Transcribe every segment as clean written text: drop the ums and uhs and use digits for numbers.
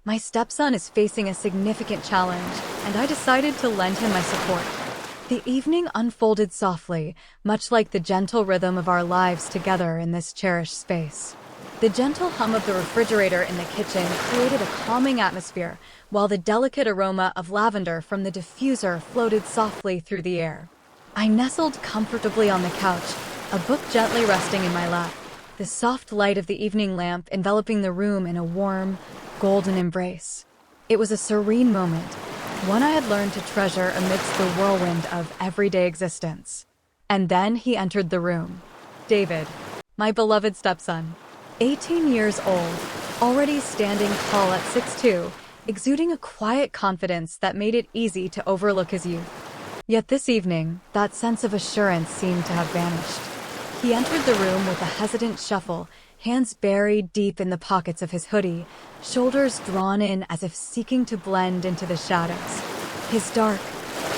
My stepson is facing a significant challenge, and I decided to lend him my support. The evening unfolded softly, much like the gentle rhythm of our lives together in this cherished space. The gentle hum of the refrigerator in the kitchen created a calming atmosphere, while the delicate aroma of lavender from the diffuser floated softly through the air. I nestled comfortably on the couch, a book gently resting in my lap, the soft light of the evening lamp enveloping the room in a warm, golden embrace. It was a serene moment, one I had learned to treasure amidst the whirlwind of everyday existence. And then he entered the room. David, my beloved stepson. 18 years old, already standing tall at 6'2", exuding a quiet confidence that made it easy to overlook his youth. Yet this evening, that sense of assurance seemed to have vanished. He entered the room with a hesitant shuffle, hands buried deep in the pockets of his hoodie, shoulders drawn in as if seeking to blend into the shadows. His dark,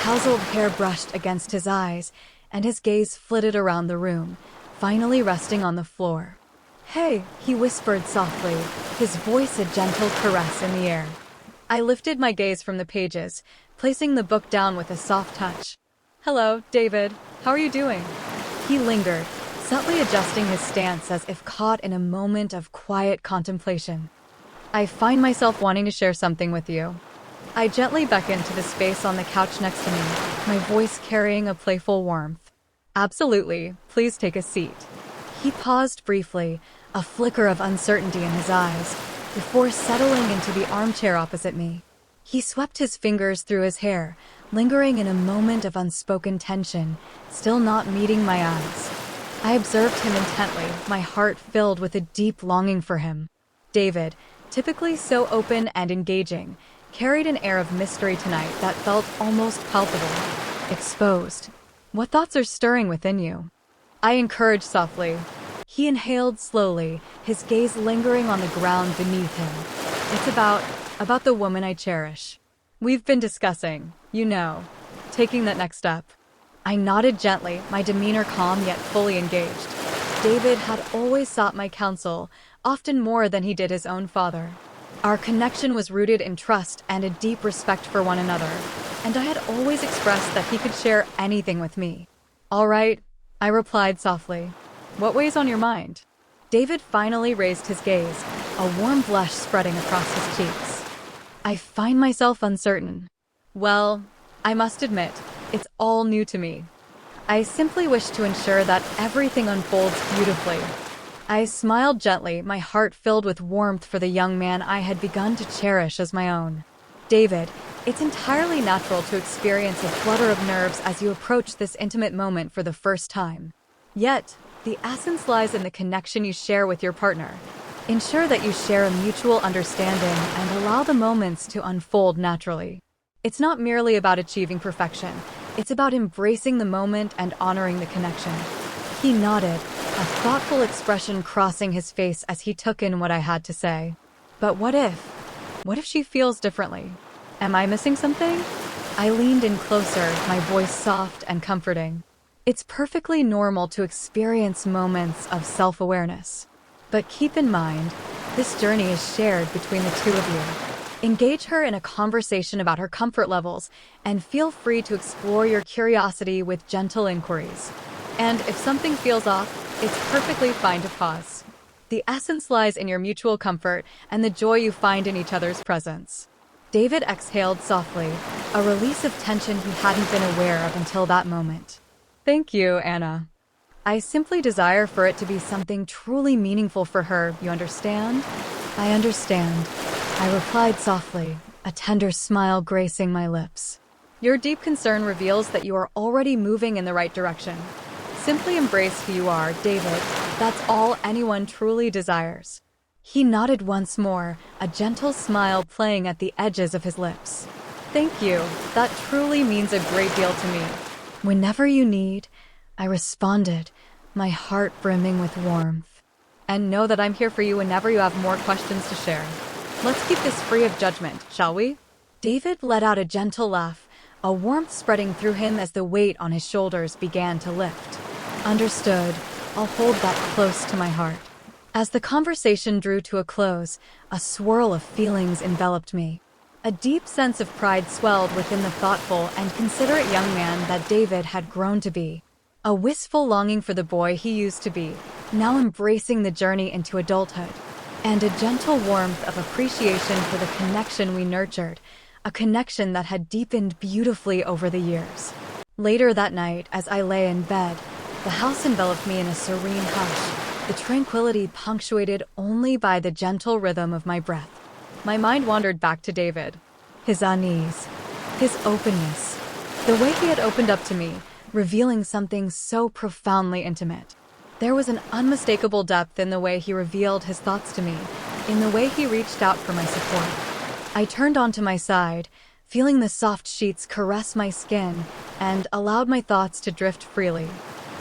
tousled hair brushed against his eyes, and his gaze flitted around the room, finally resting on the floor. "Hey," he whispered softly, his voice a gentle caress in the air. I lifted my gaze from the pages, placing the book down with a soft touch. "Hello, David. How are you doing?" He lingered, subtly adjusting his stance as if caught in a moment of quiet contemplation. "I find myself wanting to share something with you." I gently beckoned to the space on the couch next to me, my voice carrying a playful warmth. "Absolutely. Please take a seat." He paused briefly, a flicker of uncertainty in his eyes, before settling into the armchair opposite me. He swept his fingers through his hair, lingering in a moment of unspoken tension, still not meeting my eyes. I observed him intently, my heart filled with a deep longing for him. David, typically so open and engaging, carried an air of mystery tonight that felt almost palpable. Exposed. "What thoughts are stirring within you?" I encouraged softly. He inhaled slowly, his gaze lingering on the ground beneath him. "It's about the woman I cherish. We've been discussing, taking that next step." I nodded gently, my demeanor calm yet fully engaged. David had always sought my counsel, often more than he did his own father. Our connection was rooted in trust and a deep respect for one another, and I had always expressed that he could share anything with me. "All right," I replied softly. "What weighs on your mind?" David finally raised his gaze, a warm blush spreading across his cheeks. "I find myself uncertain. Well, I must admit, it's all new to me. I simply wish to ensure that everything unfolds beautifully." I smiled gently, my heart filled with warmth for the young man I had begun to cherish as my own. "David, it's entirely natural to experience a flutter of nerves as you approach this intimate moment for the first time. Yet, the essence lies in the connection you share with your partner. Ensure that you share a mutual understanding and allow the moments to unfold naturally. It's not merely about achieving perfection. It's about embracing the moment and honoring the connection." He nodded, a thoughtful expression crossing his face as he took in what I had to say. "But what if? What if she feels differently? Am I missing something?" I leaned in closer, my voice soft and comforting. "It's perfectly normal to experience moments of self-awareness. But keep in mind, this journey is shared between the two of you. Engage her in a conversation about her comfort levels, and feel free to explore your curiosity with gentle inquiries. And if something feels off, it's perfectly fine to pause. The essence lies in your mutual comfort and the joy you find in each other's presence." David exhaled softly, a release of tension he hadn't been aware of until that moment. "Thank you, Anna. I simply desire for it to be something truly meaningful for her, you understand?" "I understand," I replied softly, a tender smile gracing my lips. "Your deep concern reveals that you are already moving in the right direction. Simply embrace who you are, David. That's all anyone truly desires." He nodded once more, a gentle smile playing at the edges of his lips. "Thank you. That truly means a great deal to me." "Whenever you need," I responded, my heart brimming with warmth. "And know that I'm here for you whenever you have more questions to share. Let's keep this free of judgment, shall we?" David let out a gentle laugh, a warmth spreading through him as the weight on his shoulders began to lift. "Understood. I'll hold that close to my heart." As the conversation drew to a close, a swirl of feelings enveloped me. A deep sense of pride swelled within the thoughtful and considerate young man that David had grown to be. A wistful longing for the boy he used to be, now embracing the journey into adulthood. And a gentle warmth of appreciation for the connection we nurtured, a connection that had deepened beautifully over the years. Later that night, as I lay in bed, the house enveloped me in a serene hush, the tranquility punctuated only by the gentle rhythm of my breath. My mind wandered back to David. His unease, his openness, the way he had opened up to me, revealing something so profoundly intimate. There was an unmistakable depth in the way he revealed his thoughts to me, in the way he reached out for my support. I turned onto my side, feeling the soft sheets caress my skin, and allowed my thoughts to drift freely.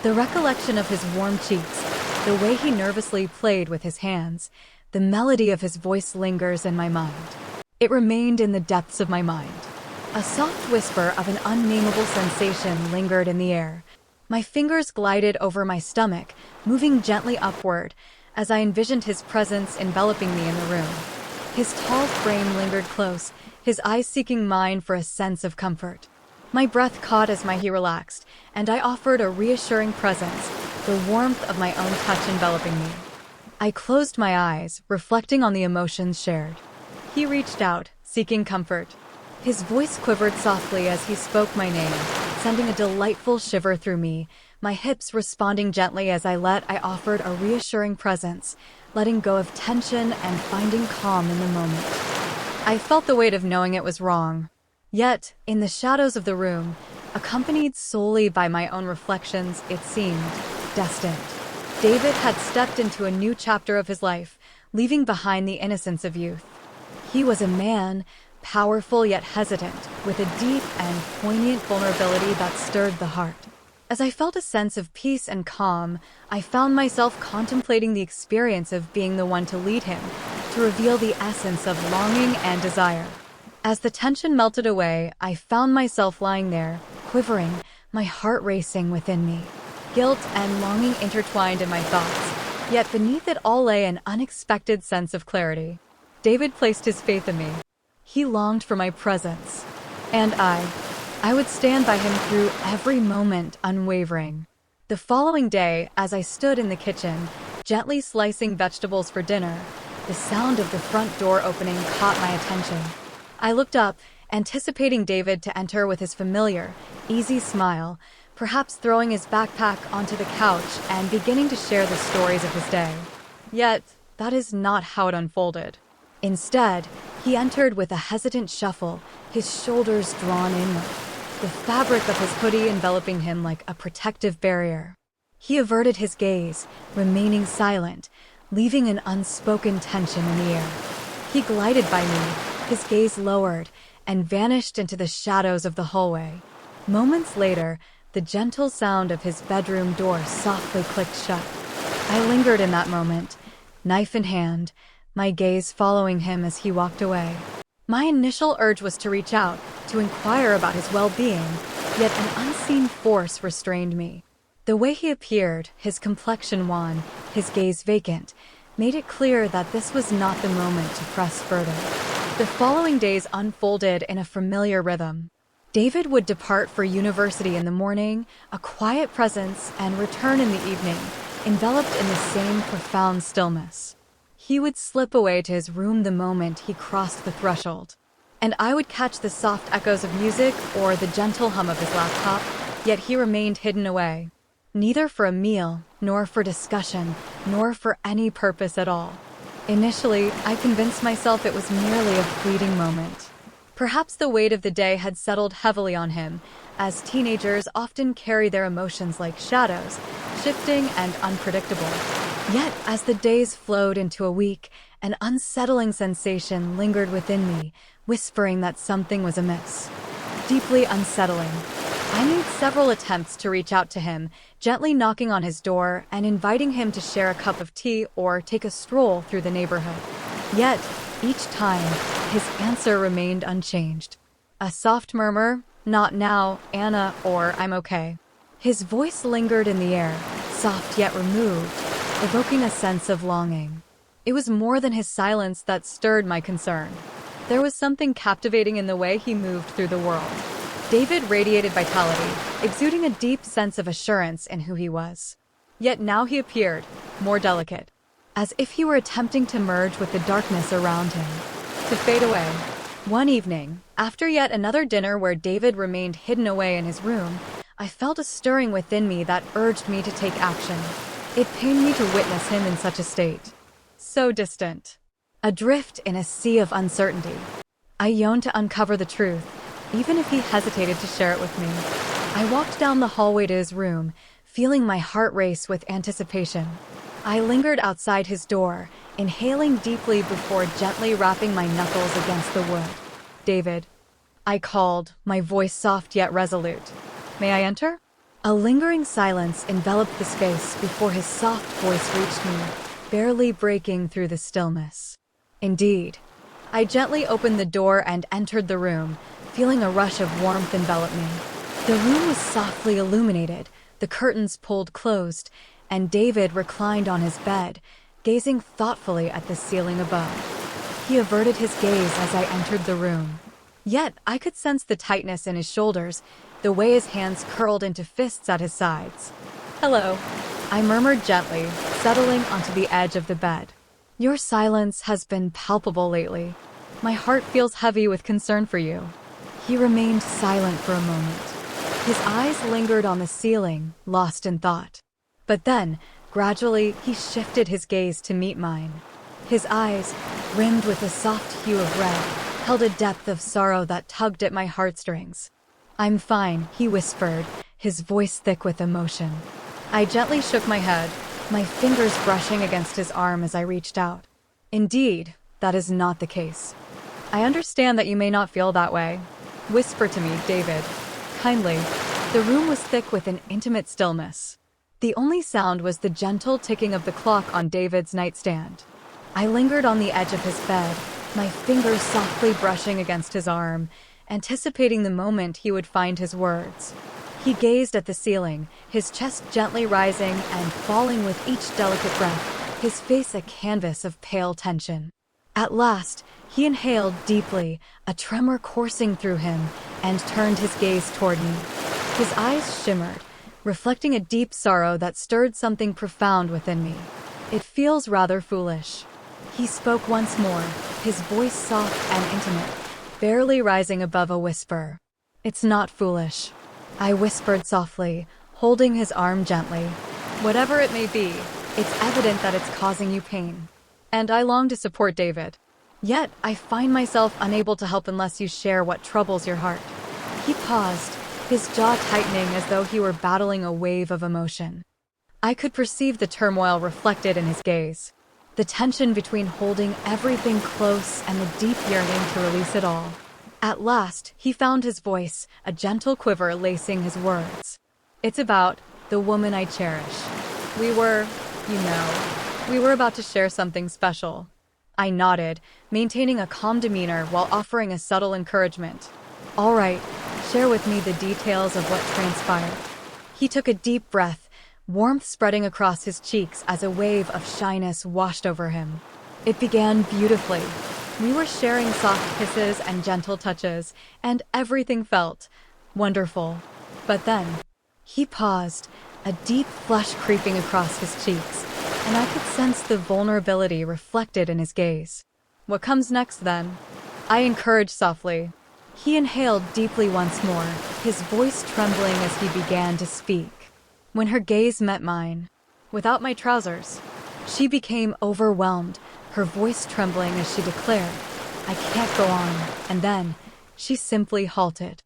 The recollection of his warm cheeks, the way he nervously played with his hands, the melody of his voice lingers in my mind. It remained in the depths of my mind. A soft whisper of an unnameable sensation lingered in the air. My fingers glided over my stomach, moving gently upward, as I envisioned his presence enveloping me in the room. His tall frame lingered close, his eyes seeking mine for a sense of comfort. My breath caught as he relaxed, and I offered a reassuring presence, the warmth of my own touch enveloping me. I closed my eyes, reflecting on the emotions shared. He reached out, seeking comfort. His voice quivered softly as he spoke my name, sending a delightful shiver through me, my hips responding gently as I offered a reassuring presence, letting go of tension and finding calm in the moment. I felt the weight of knowing it was wrong. Yet, in the shadows of the room, accompanied solely by my own reflections, it seemed destined. David had stepped into a new chapter of his life, leaving behind the innocence of youth. He was a man, powerful yet hesitant, with a deep and poignant vulnerability that stirred the heart. As I felt a sense of peace and calm, I found myself contemplating the experience of being the one to lead him, to reveal the essence of longing and desire. As the tension melted away, I found myself lying there, quivering, my heart racing within me. Guilt and longing intertwined in my thoughts, yet beneath it all lay an unexpected sense of clarity. David placed his faith in me. He longed for my presence, and I would stand by him through every moment unwavering. The following day, as I stood in the kitchen, gently slicing vegetables for dinner, the sound of the front door opening caught my attention. I looked up, anticipating David to enter with his familiar, easy smile, perhaps throwing his backpack onto the couch and beginning to share the stories of his day. Yet, that is not how it unfolded. Instead, he entered with a hesitant shuffle, his shoulders drawn inward, the fabric of his hoodie enveloping him like a protective barrier. He averted his gaze, remaining silent, leaving an unspoken tension in the air. He glided by me, his gaze lowered, and vanished into the shadows of the hallway. Moments later, the gentle sound of his bedroom door softly clicked shut. I lingered in that moment, knife in hand, my gaze following him as he walked away. My initial urge was to reach out, to inquire about his well-being, yet an unseen force restrained me. The way he appeared, his complexion wan, his gaze vacant, made it clear that this was not the moment to press further. The following days unfolded in a familiar rhythm. David would depart for university in the morning, a quiet presence, and return in the evening, enveloped in the same profound stillness. He would slip away to his room the moment he crossed the threshold, and I would catch the soft echoes of music or the gentle hum of his laptop, yet he remained hidden away. Neither for a meal, nor for discussion, nor for any purpose at all. Initially, I convinced myself it was merely a fleeting moment. Perhaps the weight of the day had settled heavily on him, as teenagers often carry their emotions like shadows, shifting and unpredictable. Yet, as the days flowed into a week, an unsettling sensation lingered within me, whispering that something was amiss. Deeply unsettling. I made several attempts to reach out to him, gently knocking on his door and inviting him to share a cup of tea or take a stroll through the neighborhood. Yet, each time, his answer remained unchanged. A soft murmur, "Not now, Anna," or "I'm okay." His voice lingered in the air, soft yet removed, evoking a sense of longing. It was more than his silence that stirred my concern. There was something captivating in the way he moved through the world. David radiated vitality, exuding a deep sense of assurance in who he was. Yet now he appeared, more delicate, as if he were attempting to merge with the darkness around him, to fade away. One evening, after yet another dinner where David remained hidden away in his room, I felt a stirring within me that urged me to take action. It pained me to witness him in such a state. So distant. Adrift in a sea of uncertainty. I yearned to uncover the truth, even if he hesitated to share it with me. I walked down the hallway to his room, feeling my heart race with anticipation. I lingered outside his door, inhaling deeply before gently rapping my knuckles against the wood. David. I called, my voice soft yet resolute. May I enter? A lingering silence enveloped the space before his soft voice reached me, barely breaking through the stillness. Indeed. I gently opened the door and entered the room, feeling a rush of warmth envelop me. The room was softly illuminated, the curtains pulled closed, and David reclined on his bed, gazing thoughtfully at the ceiling above. He averted his gaze as I entered the room. Yet I could sense the tightness in his shoulders, the way his hands curled into fists at his sides. Hello, I murmured gently, settling onto the edge of the bed. Your silence has been palpable lately. My heart feels heavy with concern for you. He remained silent for a moment. His eyes lingered on the ceiling, lost in thought. But then, gradually, he shifted his gaze to meet mine. His eyes, rimmed with a soft hue of red, held a depth of sorrow that tugged at my heartstrings. I'm fine, he whispered, his voice thick with emotion. I gently shook my head, my fingers brushing against his arm as I reached out. Indeed, that is not the case. I understand that you may not feel that way. Whisper to me, David. Kindly. The room was thick with an intimate stillness. The only sound was the gentle ticking of the clock on David's nightstand. I lingered on the edge of his bed, my fingers softly brushing against his arm, anticipating the moment he would find his words. He gazed at the ceiling, his chest gently rising and falling with each delicate breath, his face a canvas of pale tension. At last, he inhaled deeply, a tremor coursing through him, and turned his gaze toward me. His eyes shimmered, reflecting a deep sorrow that stirred something profound within me. It feels rather foolish. He spoke once more, his voice soft and intimate, barely rising above a whisper. It's not foolish. I whispered softly, holding his arm gently. Whatever it may be, it's evident that it's causing you pain. And I long to support David. Yet, I find myself unable to help unless you share what troubles your heart. He paused, his jaw tightening as though he were battling a wave of emotion. I could perceive the turmoil reflected in his gaze, the tension between holding everything close and the deep yearning to release it all. At last, he found his voice, a gentle quiver lacing his words. It's about the woman I cherish. We were about to share something special. I nodded, maintaining a calm demeanor while offering a subtle encouragement. All right, share with me the details of what transpired. He took a deep breath, warmth spreading across his cheeks as a wave of shyness washed over him. It began beautifully. We were sharing soft kisses and gentle touches, and everything felt wonderful. But then, he paused, a deep flush creeping across his cheeks, and I could sense the vulnerability reflected in his gaze. What comes next, then? I encouraged softly. He inhaled deeply once more, his voice trembling as he began to speak. When her gaze met mine, without my trousers, she became overwhelmed, her voice trembling as she declared, I can't go on, and then, she simply halted.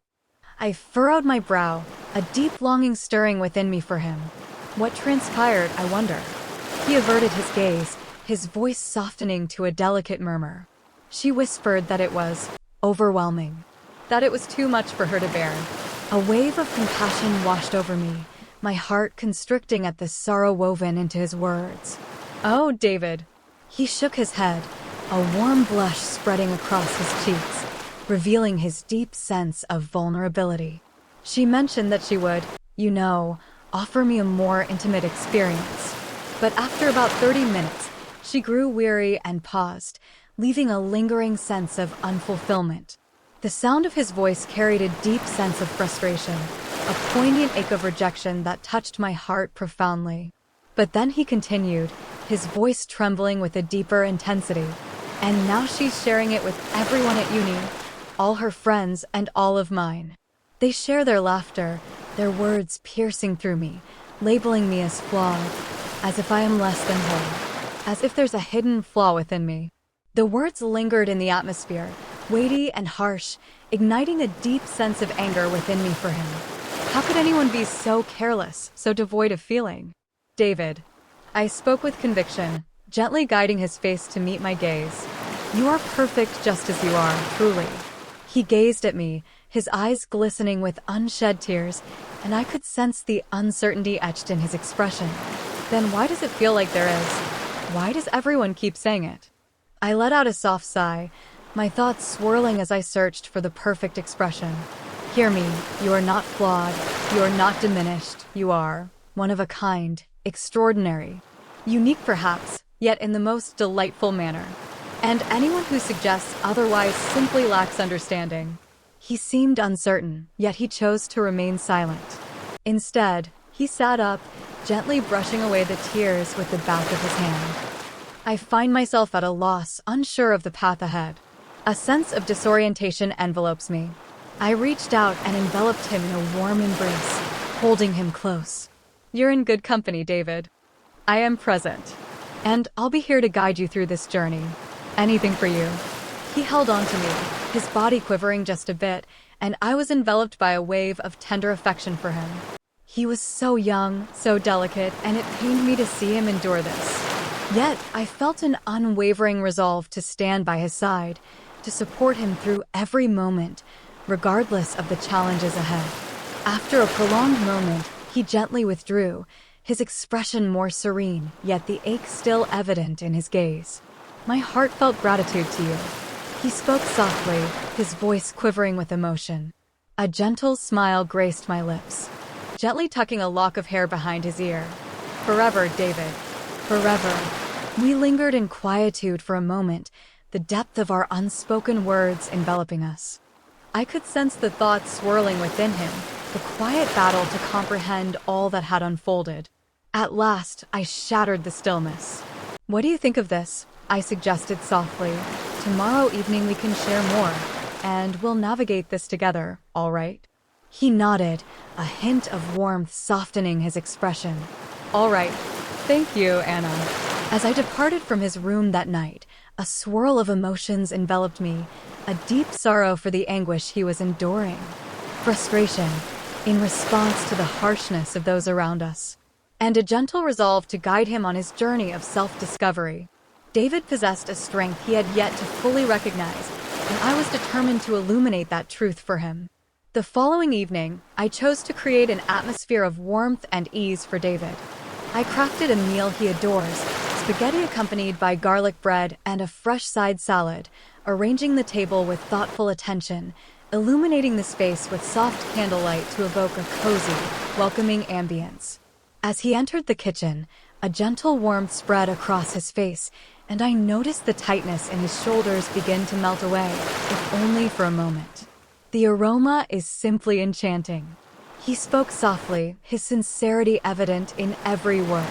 I furrowed my brow, a deep longing stirring within me for him. What transpired, I wonder? He averted his gaze, his voice softening to a delicate murmur. She whispered that it was overwhelming, that it was too much for her to bear. A wave of compassion washed over me, my heart constricting at the sorrow woven into his words. Oh, David. He shook his head, a warm blush spreading across his cheeks, revealing his deep sense of vulnerability. She mentioned that she would, offer me a more intimate experience. But after about 30 minutes, she grew weary and paused, leaving a lingering sense of unfulfillment. The sound of his voice carried a deep sense of frustration, a poignant ache of rejection that touched my heart profoundly. But then he continued, his voice trembling with a deeper intensity. And now she's sharing it with everyone at uni, all her friends and all of mine. They share their laughter, their words piercing through me, labeling me as flawed, as if I am less than whole, as if there's a hidden flaw within me. The words lingered in the atmosphere, weighty and harsh, igniting a deep sense of anger within me for him. How could anyone be so careless, so devoid of feeling? David. I spoke with conviction, gently guiding his face to meet my gaze. You are perfect just as you are, truly. He gazed at me, his eyes glistening with unshed tears, and I could sense the uncertainty etched in his expression. Then why does it feel like there is? Why does everyone keep saying it? I let out a soft sigh, my thoughts swirling as I searched for the perfect expression. Hear me, you are not flawed, you are not diminished, you are one of a kind, extraordinary. Unique perhaps, yet in the most delightful manner. And anyone who suggests otherwise simply lacks understanding. He seemed uncertain, yet he chose to remain silent. Instead, he sat up, gently brushing away the tears with the back of his hand. I find myself at a loss, unsure of the path ahead. A sense of disorientation envelopes me. I reached out and enveloped him in a warm embrace, holding him close. You're in good company, David. I am present. And I'll be here to guide you through this journey. Anything for you. He held on to me, his body quivering just a bit, and I was enveloped by a wave of tender affection for him. He was so young, so delicate, and it pained me to see him endure this. Yet, I felt an unwavering resolve to stand by his side, to support him through every moment, regardless of the challenges ahead. After a prolonged moment, he gently withdrew, his expression more serene, yet the ache still evident in his gaze. My heart felt gratitude to you. He spoke softly, his voice quivering with emotion. A gentle smile graced my lips, gently tucking a lock of hair behind his ear. Forever, David. Forever. We lingered in quietude for a moment, the depth of our unspoken words enveloping us. I could sense the thoughts swirling within him, the quiet battle to comprehend all that had unfolded. At last, I shattered the stillness. What do you think of this? I suggested softly. Tomorrow evening we can share more, and we'll navigate this together, all right? He nodded, a hint of warmth softening his expression. All right. Thank you, Anna. As I departed from his room that night, a swirl of emotions enveloped me, a deep sorrow for the anguish he was enduring, frustration in response to the harshness of those around us, and a gentle resolve to guide him on his journey of self-discovery. David possessed a strength he had yet to fully recognize, and I was determined to illuminate that truth for him. The following evening, I chose to create an atmosphere of warmth and ease for David. I crafted a meal he adores, spaghetti accompanied by garlic bread and a fresh side salad, arranging the table with thoughtful attention, illuminating the space with soft candlelight to evoke a cozy, welcoming ambience. As he entered the kitchen, a gentle warmth spread across his face, and I noticed the tightness in his shoulders begin to melt away, if only for a moment. The aroma is simply enchanting. He spoke softly, his sincerity evident in every word.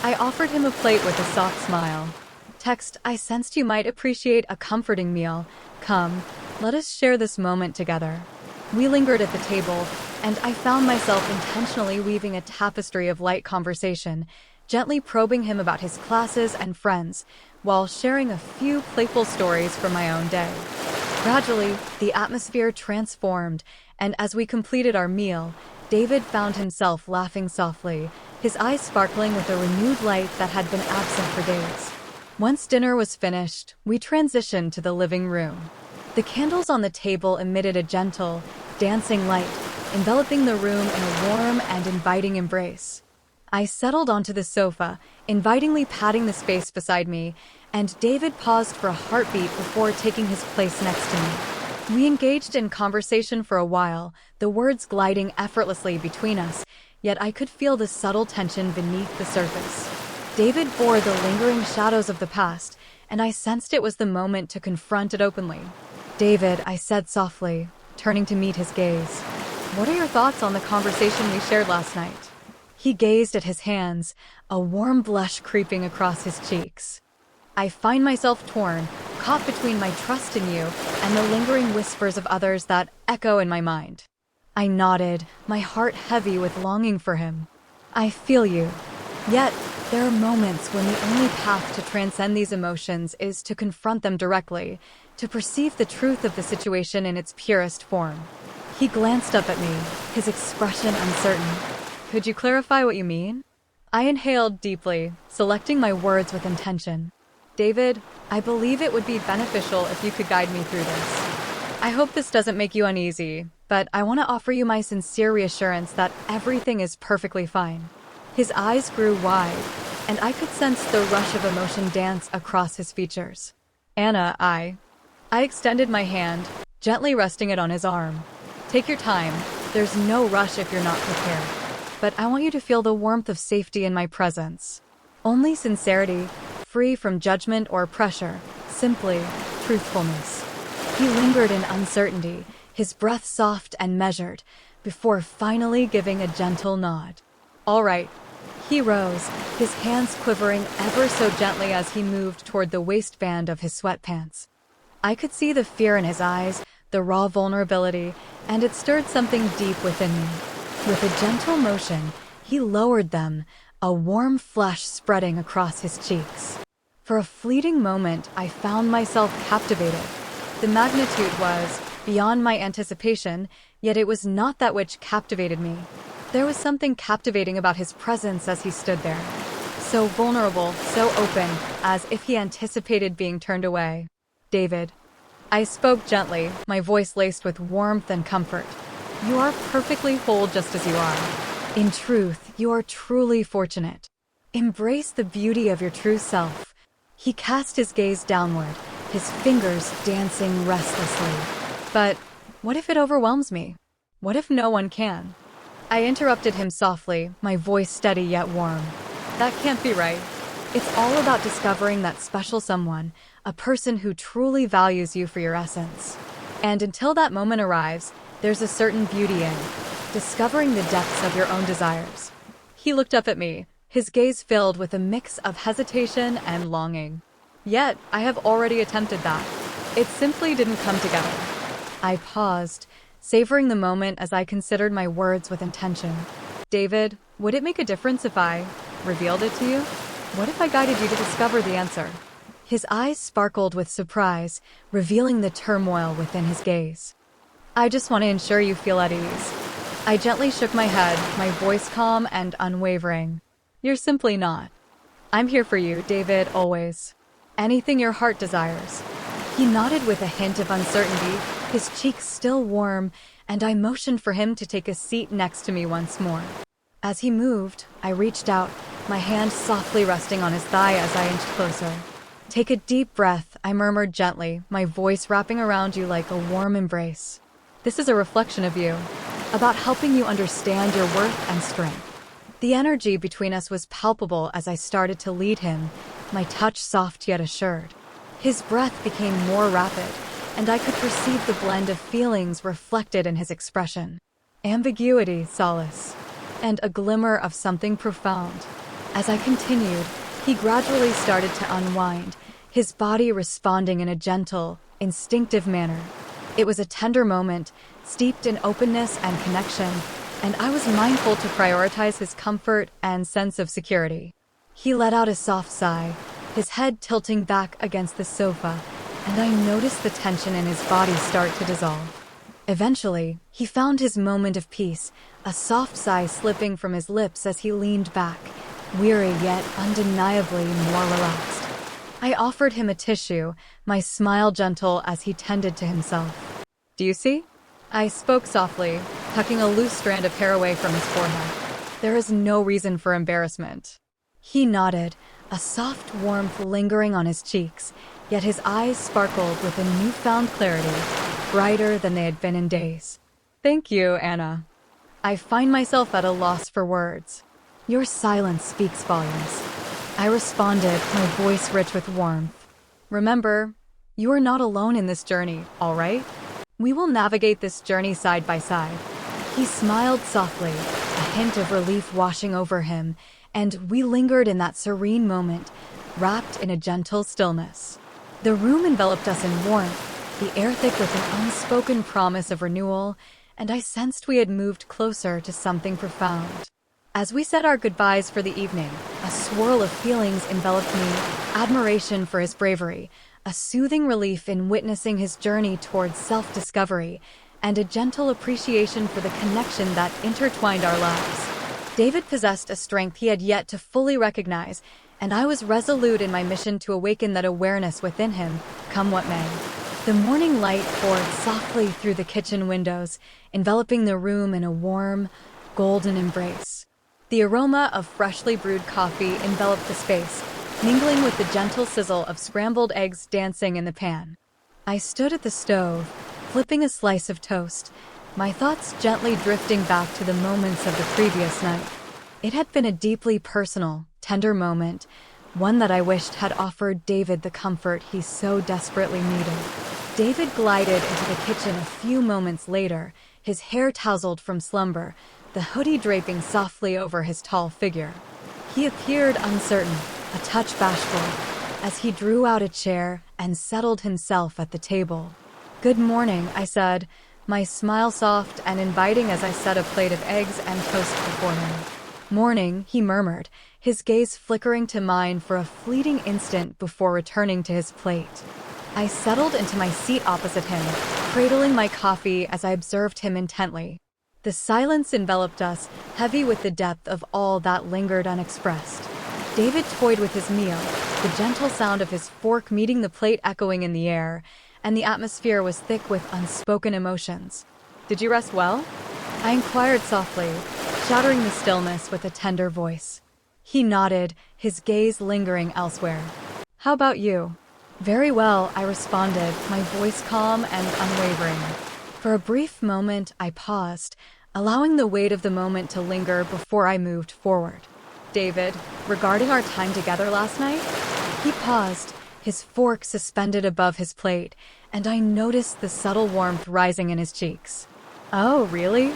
I offered him a plate with a soft smile. Text, I sensed you might appreciate a comforting meal. Come, let us share this moment together. We lingered at the table, and I found myself intentionally weaving a tapestry of light conversation, gently probing him about his classes and friends, while sharing a few playful stories from my own day. Gradually, the atmosphere transformed, and as we completed our meal, David found himself laughing softly, his eyes sparkling with a renewed light that had been absent for days. Once dinner was finished, we transitioned to the living room. The candles on the table emitted a gentle, dancing light, enveloping the room in a warm and inviting embrace. I settled onto the sofa, invitingly patting the space beside me, and David paused for a heartbeat before taking his place next to me. We engaged in conversation for a while, the words gliding effortlessly between us, yet I could feel the subtle tension beneath the surface. David bore the lingering shadows of the past, and I sensed it was the moment to confront it openly. "David," I said softly, turning to meet his gaze. "What are your thoughts on the conversation we shared last night?" He gazed at his hands, a warm blush creeping across his cheeks. "I find myself torn, caught between my trust in you and the lingering whispers of others that echo in my mind." I nodded, my heart heavy with longing for him. "I feel you. Yet, there are moments when the only path to transcend these emotions is to confront them directly, to perceive the truth of the situation in its purest form." He glanced up at me, his expression uncertain. "Could you clarify what you mean?" I inhaled deeply, selecting my words with intention. "David, I believe it would be beneficial if you could guide me through this. I hope this doesn't make you uneasy, but I want to offer you my sincere reassurance that everything is perfectly fine." His eyes grew wide, and I could sense the rush of emotion dance across his features. "Anna, I extended my hand, gently resting it on his arm. "Take your time. There's no rush if you're not prepared. But I want you to feel the warmth of safety in my presence. Only sincerity, free from judgment or pressure, simply truthfulness." He lingered in uncertainty, his breath soft and measured, before finally giving a gentle nod. "All right." He rose, his hands quivering ever so gently as he moved toward the waistband of his sweatpants. I could see the fear in his eyes, the raw vulnerability, and it stirred something deep within me. With a gentle motion, he lowered them, a warm flush spreading across his cheeks. For a fleeting moment, I found myself captivated. The magnitude was beyond my anticipation, yet it was not that which captivated me. There was something captivating about his presence as he stood there. So vulnerable, so open, as if he anticipated being turned away. "David." I spoke gently, my voice laced with warmth and comfort. "You are perfectly whole just as you are. In truth, you are truly fortunate. Embrace the beauty of your true self." He cast his gaze downward, his fingers dancing restlessly. "But what if it overwhelms me? What if no one can?" I interrupted him softly, my voice steady yet warm. "That can't be right. It's all about discovering that special someone, a person who truly values you for your essence. And until that moment arrives, there's a certain beauty in discovering the depths of your own desires." He looked up at me, his gaze filled with a mix of hesitation and longing. "Yet, I have already attempted that. It simply didn't come together." I paused, savoring the moment as I considered my words with intention. "David, would it make a difference if I revealed it to you? What if I guided you to discover the answer?" His eyes sparkled with surprise, revealing the turmoil within his gaze. "I just want to ensure you feel at ease." I gently shook my head, my voice calm and unwavering. "You're simply not. I'm here for you, David, always. Anything your heart desires." He nodded with a hint of uncertainty, his cheeks still warm, and I motioned for him to take a seat next to me once more. As he moved, I reached out, my hand softly resting on his thigh as I inched closer. "Take a deep breath," I murmured gently, my voice wrapping around you like a warm embrace. "This is a reflection of you, about helping you understand your worth and strength." The energy between us was palpable as I started to lead him, my touch soft yet assured. His breath became more rapid, and I could perceive the blend of feelings reflected in his expression. Ambiguity, solace, and a glimmer of something profound. As I continued, he gradually started to unwind, his body responding in a gentle, instinctive manner. It was a tender moment, steeped in openness and connection, and I was mindful to prioritize his comfort and sense of security. He let out a soft sigh, his head tilting back against the sofa, and I noticed the tension in his body start to dissolve. Eventually, he found his moment of peace, a soft sigh slipping from his lips as he leaned back, weary yet undeniably more relaxed. I offered him a tissue, my smile gentle as he tended to himself. "Do you see?" I spoke softly, tucking a loose strand of hair away from his forehead. "There is no reason for embarrassment." He nodded, a soft warmth lingering on his cheeks, yet his eyes sparkled with a newfound clarity, brighter than they had been in days. "Thank you, Anna." I find myself at a loss for words. Your silence speaks volumes. I responded, my voice rich with warmth. Remember, you are not alone in this journey, all right? We will navigate this journey side by side. He smiled softly, a hint of relief washing over him, and we lingered in that serene moment, wrapped in a gentle stillness. The room enveloped us in warmth, the air thick with an unspoken promise of renewal, and I sensed we had moved closer to something profound. As we said our goodbyes for the evening, a swirl of feelings enveloped me: admiration for his bravery, a soothing relief in witnessing his journey towards self-discovery, and a gentle appreciation for the connection that intertwined our lives. David possessed a strength he had yet to fully recognize, and I was resolute in my mission to awaken that awareness within him, come what may. The morning light poured softly through the kitchen windows, enveloping the room in a warm, golden embrace. The aroma of freshly brewed coffee enveloped the space, mingling with the gentle sizzle of scrambled eggs dancing in the pan. I stood at the stove, flipping a slice of toast, my thoughts gently drifting back to the moments of the previous night. It had been a deeply personal, tender moment, one that I wished had offered David the comfort he so desperately needed. David glided into the kitchen a few moments later, his hair tousled from slumber, the hoodie draping softly over his tall figure. He appeared uncertain, a touch bashful, as he drew out a chair and settled himself at the table. "Good morning," I said, my smile soft and inviting as I set a plate of eggs and toast before him. "Morning," he murmured, his gaze flickering to mine for a fleeting instant before returning to his plate. I settled into my seat opposite him, cradling my coffee as I observed him intently. The silence enveloped us, heavy with the depth of all that lingered unexpressed. David toyed with his meal, the gentle sound of his fork meeting the plate echoing in the air, and the atmosphere was thick with unspoken emotions. "Did you rest well?" I inquired softly, shattering the stillness with a tender voice. He nodded, his gaze lingering elsewhere. "How about you?" "Very well," I responded, my voice calm and unwavering. For a brief moment, I paused, allowing the weight of the moment to linger before I moved forward. "David, regarding our time together last night?" He paused, his fork suspended above his plate, and I noticed the subtle warmth rising in his cheeks. "Oh, really?"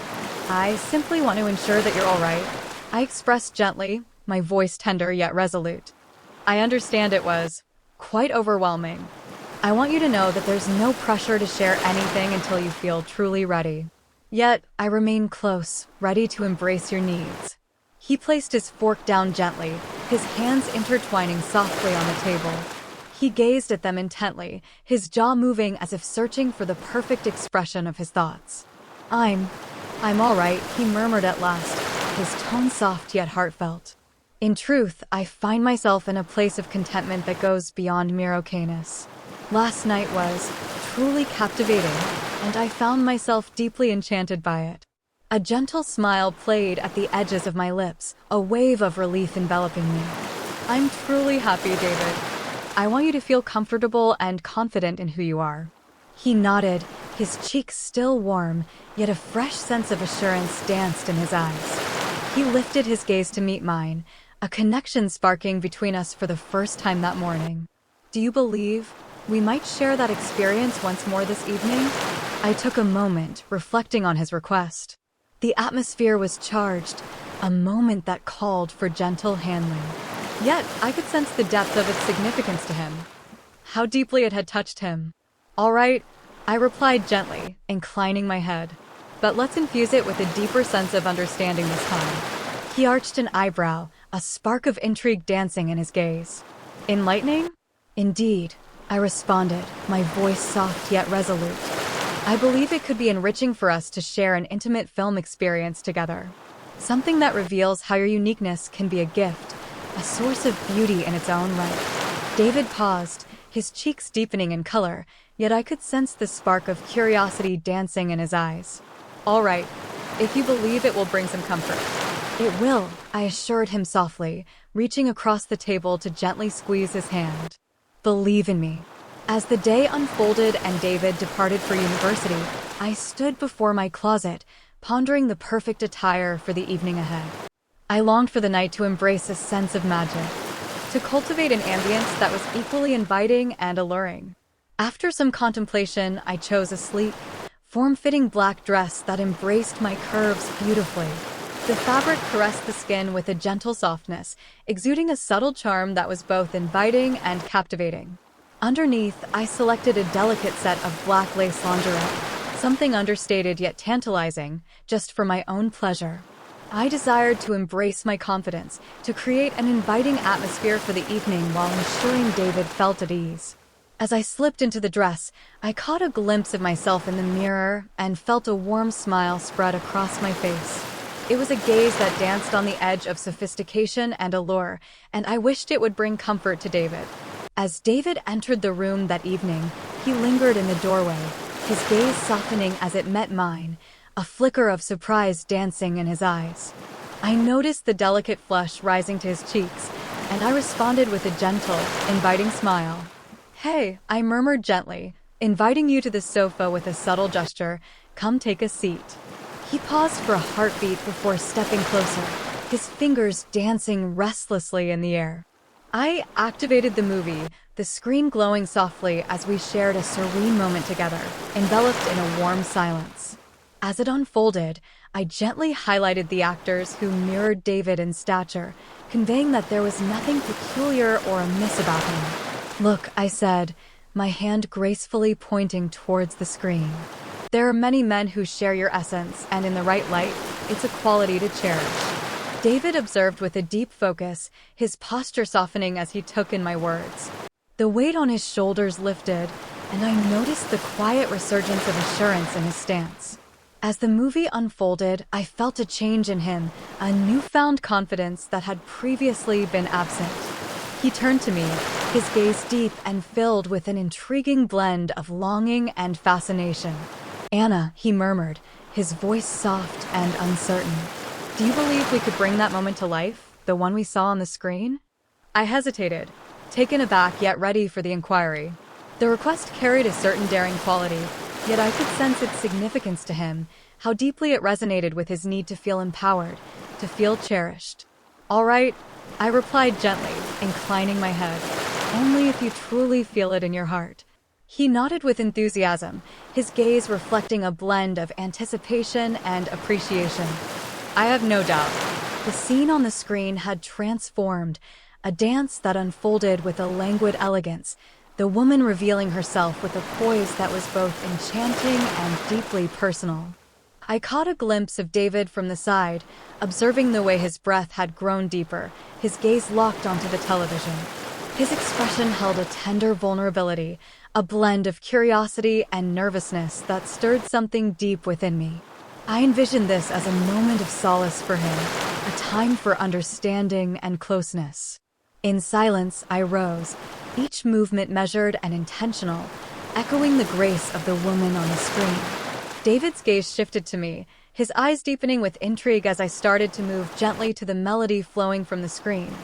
"I simply want to ensure that you're all right," I expressed gently, my voice tender yet resolute. "I understand it was quite overwhelming. I want you to know that there's no pressure to share anything until you feel truly ready. Yet, I remain close, ready to embrace your needs." He placed his fork down gently, his hands intertwining softly on the table. He gazed at them intently, his jaw moving as if searching for the perfect expression of his thoughts. I'm all right," he murmured at last, his tone soft yet heartfelt. "In truth, I find myself in a place of contentment that goes beyond mere okayness. Last night was truly captivating, and I found myself deeply enchanted by it." A gentle smile played at the edges of my lips, a wave of relief enveloping me. "I'm truly happy, David. I want you to feel comfortable and confident in who you are." He nodded, his cheeks still warm, yet a fresh sense of assurance danced in his eyes. He lifted his gaze to meet mine, a connection sparking between us for the first time that morning. "Do you believe we might share that experience once more this evening?" I took a moment, reflecting on his request. The atmosphere was charged, a moment that called for gentle handling. Yet, I could sense the depth of its significance to him. How deeply it had touched him. "All right," I replied gently, inclining my head. "But let's infuse it with a deeper sense of understanding this time." He arched an eyebrow, a spark of intrigue dancing in his gaze. "Enlightening?" "Indeed," I responded, my voice soft yet resolute. "I believe it could be enriching for us to share an intimate film experience together. Something that reveals how your uniqueness can be a gift, a source of beauty in its own right." David paused, his cheeks deepening in color, yet I could sense the spark of curiosity dancing in his eyes. "All right, if you believe it will bring some comfort." "It will," I assured him softly, reaching across the table to gently squeeze his hand. "Believe in me." As the day unfolded and David departed for university, I stood before my closet, pondering the perfect attire for the evening ahead. I longed for the night to embrace a sense of magic. to cultivate an ambience that was equally inviting and alluring. After some contemplation, I chose a sleek, form-fitting black dress that embraced my curves beautifully. The fabric caressed the skin with a gentle softness, exuding a subtle charm that was both inviting and captivating. Underneath, I selected a delicate set of black lace lingerie, something understated yet tantalizing, just for my own pleasure. I desired to embrace my confidence, to create an inviting atmosphere for the evening while ensuring David felt at ease. As I slipped into the dress, I caught a glimpse of myself in the mirror and felt a warm smile spread across my face. It was a gaze that danced on the edge of sophistication and allure, and I wished it would bring comfort to David. As David entered the room that evening, he lingered in the doorway, his gaze softening as it met mine, a flicker of surprise dancing in his eyes. I noticed the delicate flush rising to his cheeks, and I responded with a gentle, inviting smile. "Hey," I murmured gently, inviting you to the sofa with a subtle gesture. "Come take a seat." He paused for a heartbeat before stepping closer, his fingers dancing restlessly in the air. I activated the movie, the screen glowing softly as we shared a serene moment together, enveloped in a warm silence. As it unfolded, I gently highlighted the actors who mirrored David in stature, conveying that there was nothing peculiar or amiss about him. "Look," I said, my hand gracefully pointing towards the screen. "There are many men who share your essence, and in the right light, it's a quality to cherish." David observed with a deep focus, his posture softening as he took in my words. The weight on his shoulders lifted, and I noticed the quiet resurgence of assurance in his stance. As the movie unfolded, I felt a change in him, a newfound confidence that had previously been absent. He turned to me, his gaze deep and filled with an intriguing blend of longing and fascination. "Anna," he murmured, his voice soft and uncertain. "Do you believe we could bring that moment to life, the one we saw on the screen?" I hesitated, taken aback yet ready for the inquiry. The request carried a certain daring quality, yet I could sense its significance to him, how deeply it resonated with his need to feel empowered, to feel cherished. "All right," I replied gently, inclining my head. "Only if you truly feel it in your heart." He nodded with enthusiasm, his gaze reflecting a blend of anticipation and appreciation. I have no doubt. The scene on the screen had transformed, a dance that unfolded with a languid elegance, the woman revealing herself with a poise that was both enchanting and deeply personal. I caught a glimpse of David from the side, observing the way his breath had grown deeper, his gaze locked onto the television. His expression held a tender vulnerability, a blend of curiosity and nervousness that stirred something deep within me. I envisioned this as a moment of solace for him, a time for understanding and closeness. In silence, I rose, each movement measured and intentional, echoing the grace of the woman on the screen. David's gaze shifted to me, his eyes deepening with intrigue as I started to move gently to the melody flowing from the screen.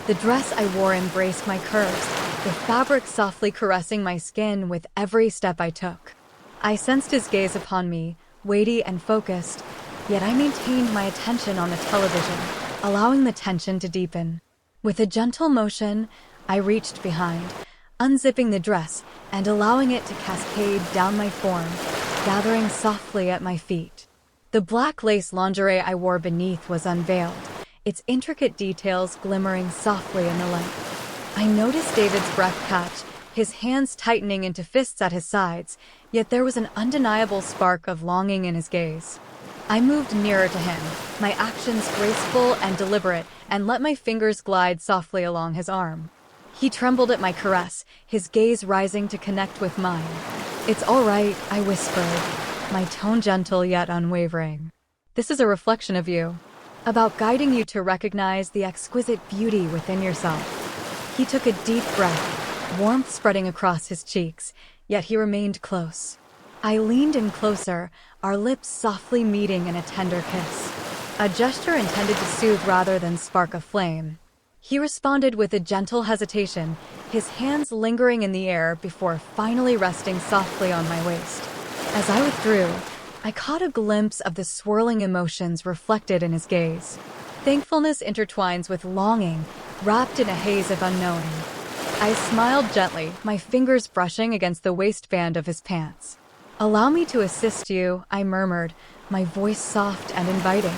The dress I wore embraced my curves, the fabric softly caressing my skin with every step I took. I sensed his gaze upon me, weighty and focused, yet I maintained my attention on the television, allowing the tension to deepen. With a gentle motion, I reached behind, unzipping the dress and allowing it to cascade down my form, gathering softly at my feet. The black lace lingerie I wore beneath was unveiled, its intricate details glimmering softly in the light. I noticed David's breath catch, his hands tightening into fists at his sides, yet there was an undeniable spark of longing in his gaze. I moved nearer to him, my actions graceful and deliberate, and let my fingers glide softly along his arm. He trembled at my caress, his gaze rising to connect with mine. "It's all right," I whispered, my tone gentle yet unwavering. "This is a reflection of you, about guiding you to recognize the exquisite beauty within yourself." He took a deep breath, warmth spreading across his cheeks, yet he remained close. I leaned in closer, our lips softly meeting in a tender kiss, a gesture intended to soothe rather than spark a flame. He responded with a gentle hesitation, his hands lingering in the air before finally resting softly on my waist. As I withdrew, I caught a glimpse of the swirling emotions reflected in his gaze. Thankfulness intertwines with longing, wrapped in a haze of unknowing. I smiled gently, my fingers brushing against the waistband of his pants. "Allow me to assist you," I murmured, my voice soft and inviting.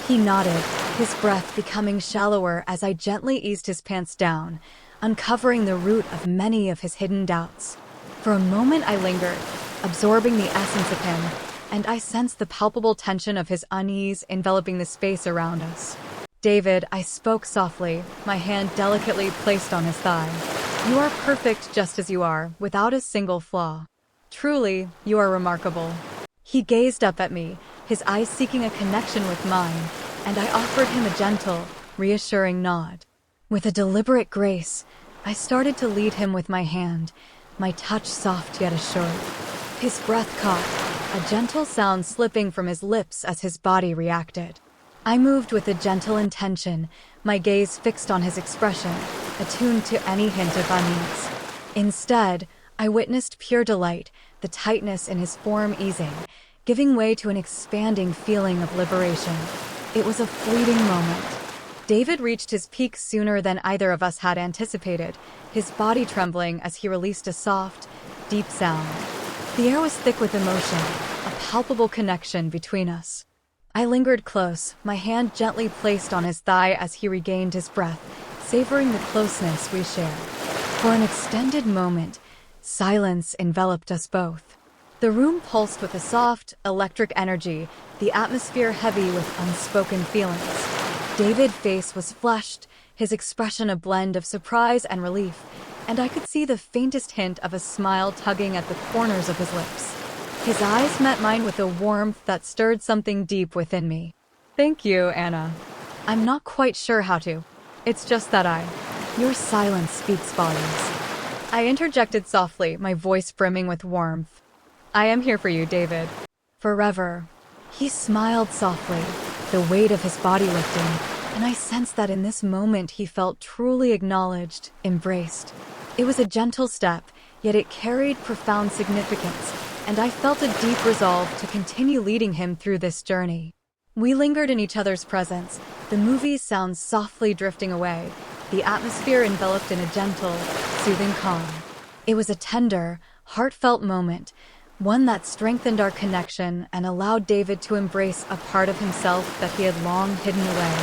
He nodded, his breath becoming shallower as I gently eased his pants down, uncovering the root of many of his hidden doubts. For a moment I lingered, absorbing the essence of him, and I sensed the palpable tension of his unease enveloping the space around us. "David," I spoke softly, my hand delicately placed on his thigh. "You are perfect just as you are, without a single flaw. Truly, you are remarkable." He gazed up at me, his eyes seeking a connection with mine, and I offered him a gentle, reassuring nod. With a deliberate grace, I started to lead him with my hand, my touch soft yet assured. His breath caught, a gentle sound slipping from his lips as his body reacted. I moved with a gentle intention, my gaze fixed on his expression, attuned to any hint of unease. Instead, I witnessed pure delight, the tightness in his form easing, giving way to an expanding feeling of liberation. It was a fleeting moment. David reached his peak sooner than either of us had anticipated, his body trembling as he released a soft, deep sound. The air was thick with emotion, a palpable connection between us. I lingered close, my hand gently placed on his thigh as he regained his breath, savoring the closeness we shared. For an extended moment, silence enveloped us both. The room pulsed with a soft, electric energy, the atmosphere heavy with unspoken feelings. David's face was flushed, his expression a blend of surprise and relief, and I could see the faintest hint of a smile tugging at the corners of his lips. His eyes met mine with a warmth that stirred something deep within me. "Thank you, Anna. I'm not quite sure how to. It's just that Your silence speaks volumes." I interjected softly, my voice brimming with warmth. "I am here for you, David. Forever." He smiled softly, the weight of his body lifting, and I sensed that in this moment he felt truly acknowledged, embraced. It was a gentle step, yet it carried profound significance, and I felt a deep resolve to continue leading him through this journey. We lingered in each other's presence, the movie's sounds softly drifting away, the atmosphere enveloped in a gentle, soothing calm. It was a tender, heartfelt moment, one that strengthened our connection and allowed David to embrace a part of himself that he had long hidden away.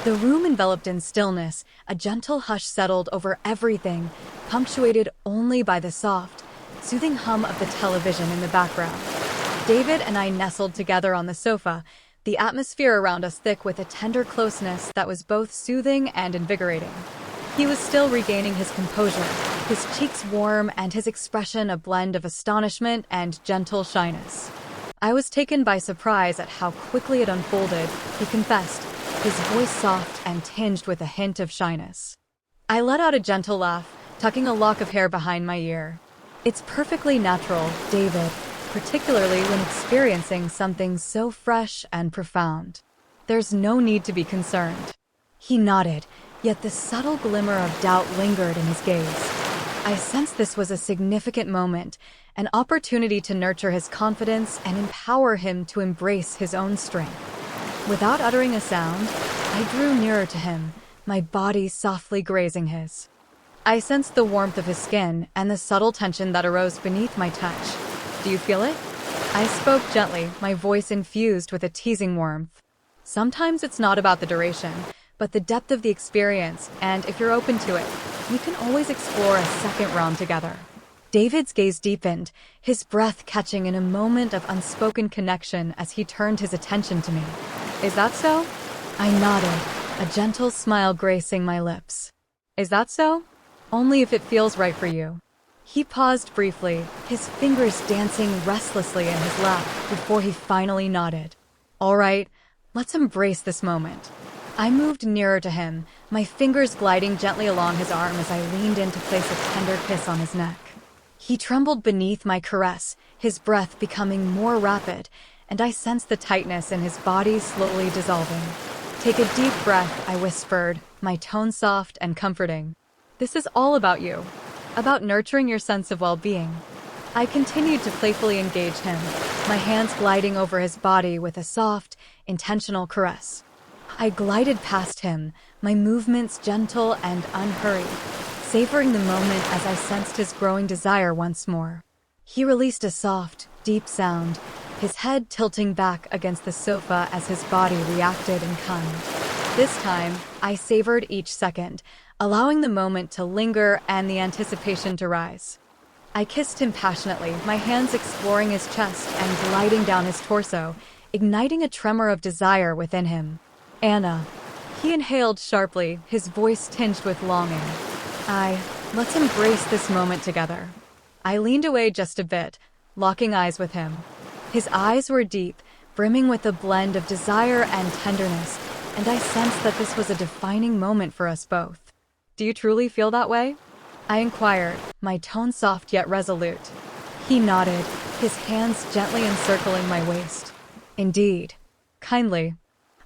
The room enveloped in stillness, a gentle hush settled over everything, punctuated only by the soft, soothing hum of the television in the background. David and I nestled together on the sofa, the atmosphere around us thick with a tender closeness that was both soothing and invigorating. He was still regaining his composure, his cheeks warm and his expression a blend of astonishment and gentle shyness. I was taken by surprise at how quickly it unfolded, he confessed, his voice soft and tinged with a hint of shyness. I let out a gentle laugh, tucking a lock of hair behind my ear. "It's perfectly natural, David, particularly when experiencing something so fresh and profound. There's no need to be concerned." He nodded, yet the subtle glimmer of doubt lingered in his gaze. I sensed this was a significant moment, an opportunity to nurture his confidence and empower him to embrace his own strength. Without uttering a sound, I drew nearer to him, my body softly grazing his. I sensed the warmth of his skin and the subtle tension that arose beneath my touch. "Do you feel it?" I spoke gently, my voice infused with a teasing warmth. "Sometimes it's not about the duration, but the depth of the experience, and if you're open to it, we can always explore a second round together." David's gaze deepened, his breath catching in a moment of unspoken connection as he turned his attention to me. "Is that so?" I nodded, a gentle smile gracing my lips. "Is that so?" "Only if it feels right for you." He paused briefly, his fingers dancing restlessly in his lap before he finally nodded. "All right, let's embrace this moment." I moved nearer to him, my fingers gliding gently along his arm as I leaned in to place a tender kiss on his neck. He trembled beneath my caress, his breath becoming more rapid, and I sensed the tightness in his body slowly dissolving. "Take a deep breath," I whispered, my tone soft and comforting. "This is all about you, about nurturing your sense of well-being." I continued to playfully engage him, my hands gliding over his body with a soft, intentional caress. I glided past him, my movements gentle and unhurried, savoring the moment as I sensed his growing desire once more. He released a soft, deep sound, his head tilting back against the sofa as his body reacted in kind. This time, I savored each second, allowing the moment to linger and the anticipation to rise. I kissed him passionately, my hands exploring his chest and gliding down his torso, igniting a tremor of desire within him. Anna. He inhaled sharply, his voice tinged with longing. Let's embrace this moment together. I leaned away just a bit, locking eyes with him. His eyes were deep, brimming with a blend of desire and tenderness, and I sensed that this was a defining moment for us both. Do you truly feel that way? I inquired, my tone soft yet resolute. He nodded, his hands gently encircling my waist. Indeed. Kindly.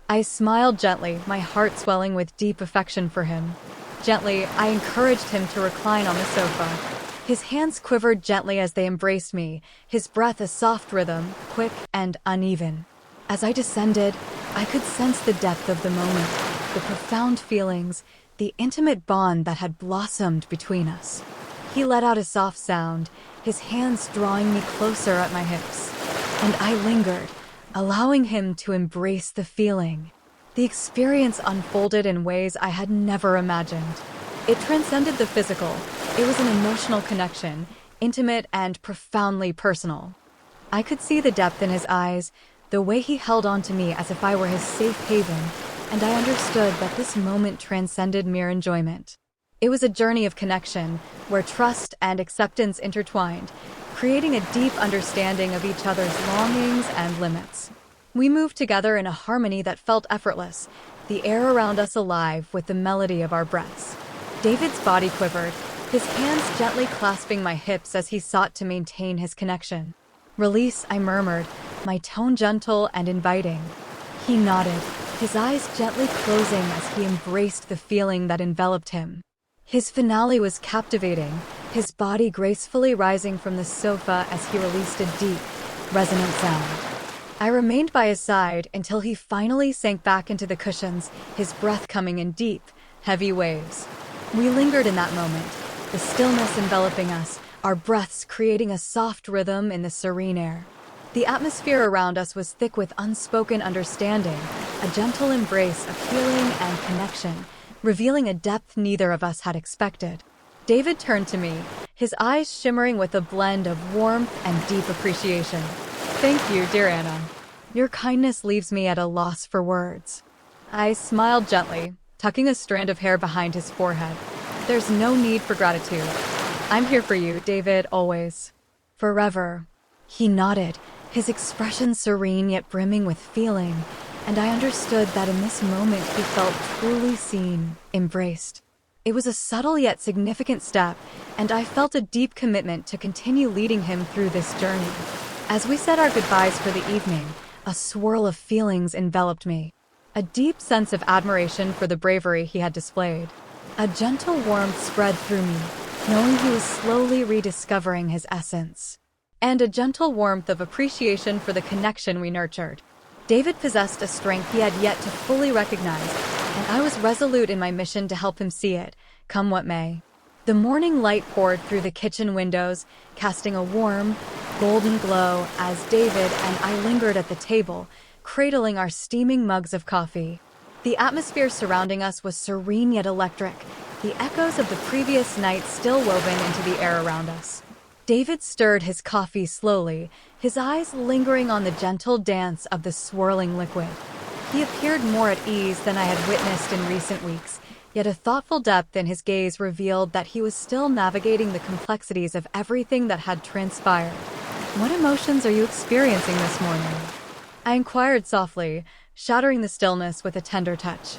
I smiled gently, my heart swelling with deep affection for him. Gently, I encouraged him to recline on the sofa. His hands quivered gently as they embraced me, his breath a soft rhythm, quick and uneven. As I descended, I could sense the depth of the moment, the profound feelings, the intimate bond that had blossomed between us. He let out a soft sound, his hands drawing me closer at my hips. And I lingered, allowing him to embrace the feeling. The experience unfolded in ways I had never imagined. It transcended the physical. It was an emotional connection, intimate and profoundly personal. I could see the depth in his eyes, the way he held on to me as if I were his safe haven, and I understood that this moment transcended mere enjoyment. It was a journey of connection, where trust and acceptance intertwined, creating a deep understanding of each other's longings and limits. We moved together in a harmony that felt effortless, the air around us alive with the melody of our breaths. David's body quivered, his hands gently clasping my hips as he sought to maintain his connection. Release, I murmured, my tone gentle and inviting. He nodded, his eyes gently closing as he embraced the feeling that enveloped him. His finale was captivating, his body gracefully rising from the sofa as he released a deep, resonant sound. I remained by his side until he finally sank back into the cushions, his breath coming in deep, heavy waves. We lingered in that moment, the stillness enveloping us, our breaths creating a soft rhythm in the serene air. The atmosphere around us was thick with unspoken understanding, a gentle embrace of healing and connection, revealing a depth neither of us had expected. David turned to me, his eyes shimmering with a blend of warmth and deep appreciation. Thank you, dear Anna. Your kindness leaves me at a loss for words. I smiled gently, tucking a strand of hair behind his forehead. There's no need for gratitude. I'm here for you, David, always. Forever. He nodded, his expression serene yet brimming with feeling, and I understood that in this moment he felt truly seen, embraced. It was a subtle yet significant step, and I felt a deep commitment to continue leading him through this journey. As we said our goodbyes for the evening, a swirl of feelings enveloped me. A deep sense of admiration for the bravery he had displayed. A gentle warmth spread through me, knowing he was slowly rediscovering his essence. And a gentle warmth of appreciation for the connection we nurtured. David possessed a strength he had yet to fully recognize, and I was resolute in my mission to help him see it, come what may. The morning light poured through the kitchen windows, casting a warm, golden glow as David and I lingered at the table, cradling our steaming mugs of coffee. The atmosphere surrounding us was serene yet electric, the echoes of the previous night still woven into the air around us. David stirred his coffee slowly, his eyes lingering on the gentle dance of the swirling liquid. He appeared more at ease than I had witnessed in recent weeks, yet a thoughtful depth in his gaze revealed that he was still navigating the complexities of everything that had transpired. What emotions are you experiencing this morning? I inquired softly, shattering the stillness with a tender touch.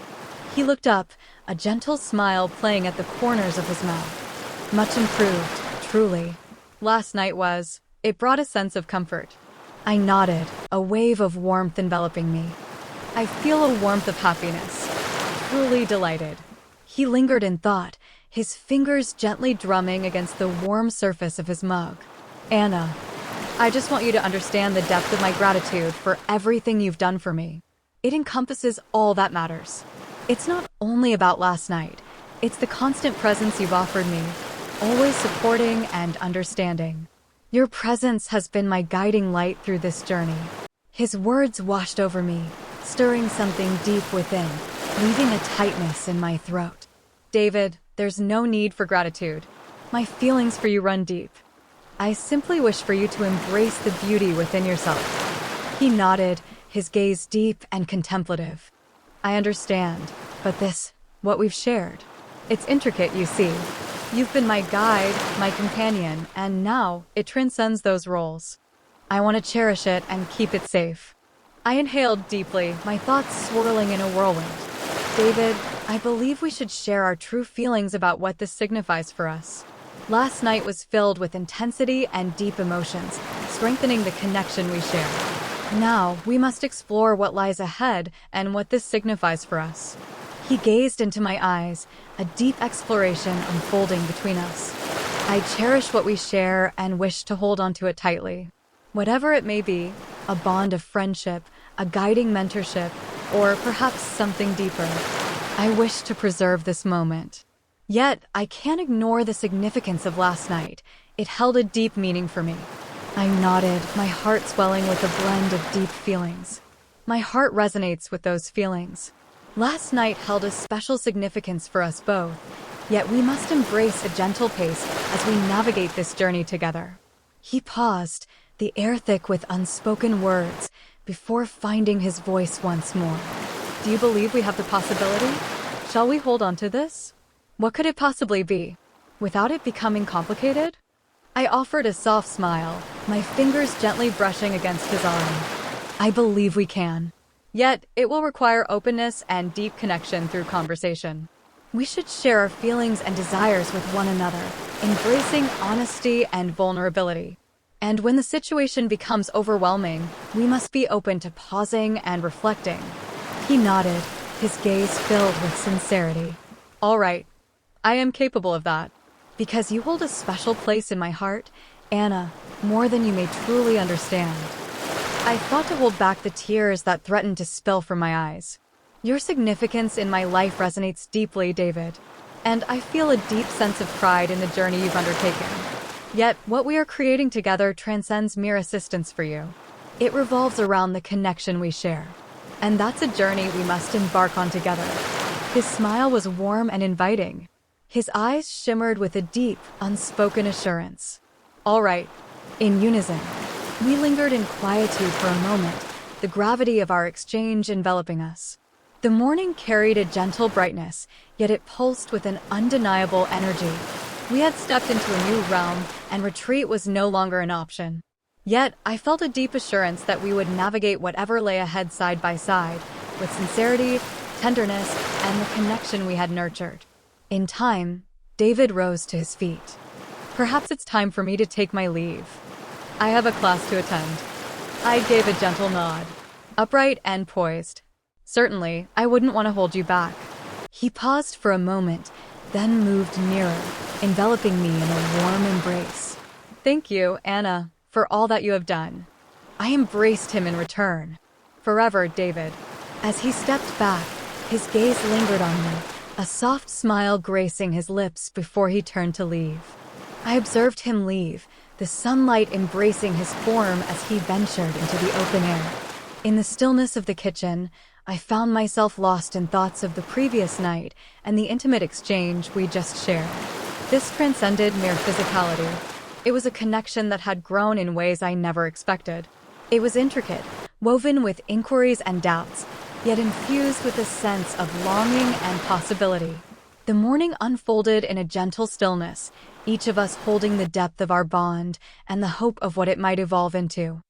He looked up, a gentle smile playing at the corners of his mouth. Much improved, truly. Last night was. It brought a sense of comfort. I nodded, a wave of warmth enveloping me. I feel a warmth of happiness. Truly delighted. He lingered in thought, his fingers gently drumming against the warm surface of his mug. Anna, I just want you to understand the depth of my gratitude for everything you've done for me. It encompasses all that matters. It's not only about last night, it's the constant presence you've offered me, always supporting and understanding. Your presence has been my guiding light through this journey. His words washed over me, stirring something deep within, leaving a tightness in my throat. David, there's no need for gratitude. My feelings for you run deep. I simply wish for you to embrace the beauty within yourself. He nodded, his gaze deep and contemplative. I understand, but what we've shared, it's intricate, you see. You've been my guide, my companion, and now it transcends those roles. I want to cherish it and keep it safe. I inhaled deeply, my thoughts swirling in a whirlwind. David, I believe we should share our true feelings about what this signifies for us. Last night was filled with intensity and deep emotions, strengthening the connection we share. Now, we must explore what lies ahead and what this signifies for us. He gazed into my eyes, a deep exploration unfolding between us. I cherish what we share and wish to hold onto it tightly. Whatever it may be, a bond of friendship, a guiding mentorship, or perhaps something deeper. I wish to preserve this moment. Yet, I can't ignore the significance of last night. It held a deep meaning for me. I nodded, my heart swelling with a blend of deep feelings. My heart resonates with those feelings. Last night held a special significance for us both, yet we must embrace a gentle pace as we navigate this journey together. He paused, the air thick with unspoken words, before finding his voice once more. Do you believe we have the possibility? Shall we hold on to this? What could it possibly be? Without it becoming complicated? I offered a soft smile, my fingers gently brushing against his arm. I believe we can. Yet, it will require openness and deep connection through conversation. We should share our feelings and desires with one another, embracing honesty and vulnerability. And when the situation becomes overwhelming, we must be open to pausing and reflecting. He nodded, his gaze filled with sincerity. All right, I am capable of that. Because you hold a special place in my heart, Anna, more than you may truly understand. I fought to hold back the tears that threatened to spill from my eyes. Your significance in my life resonates deeply, David, and I feel a deep sense of pride in the journey you've undertaken. Yet, what we are creating together transcends mere assistance for you. It revolves around the connection we share. And that's a journey we must embark on together. His smile was warm and inviting. His eyes shimmered with a deep, unspoken assurance. All right, in unison. We lingered in quietude for a moment, the gravity of our exchange enveloping us. The morning carried a gentle brightness, yet it pulsed with an undeniable energy. We had stepped into a new realm, and retreat was no longer an option. Yet, I felt a deep assurance that we would navigate whatever lay ahead side by side, with sincerity, tenderness, and the connection we had nurtured. In time, David rose to his feet. Perhaps it's time for me to take my leave. I have a class to attend. I gave a gentle nod, upright and poised. Certainly, I wouldn't want to hold you back. He paused for a moment, then moved nearer, enveloping me in a warm embrace. Thank you, Anna, for all that you have done. I embraced him in return. Forever, David. As he stepped back, his gaze lingered on me, a soft smile gracing his lips before he turned to leave. I observed him leave, the sunlight embracing his form as he ventured into the open air. In the stillness of the kitchen, I found myself lost in thoughts of the previous night and the intimate exchange we just shared. This transcended mere physicality. It was a connection that had grown in ways I never expected. It was intricate, woven with inquiries and doubts, yet infused with a sense of longing and possibility. The morning unfolded in a gentle stillness, each of us holding the depth of our bond and the hope of what it might evolve into.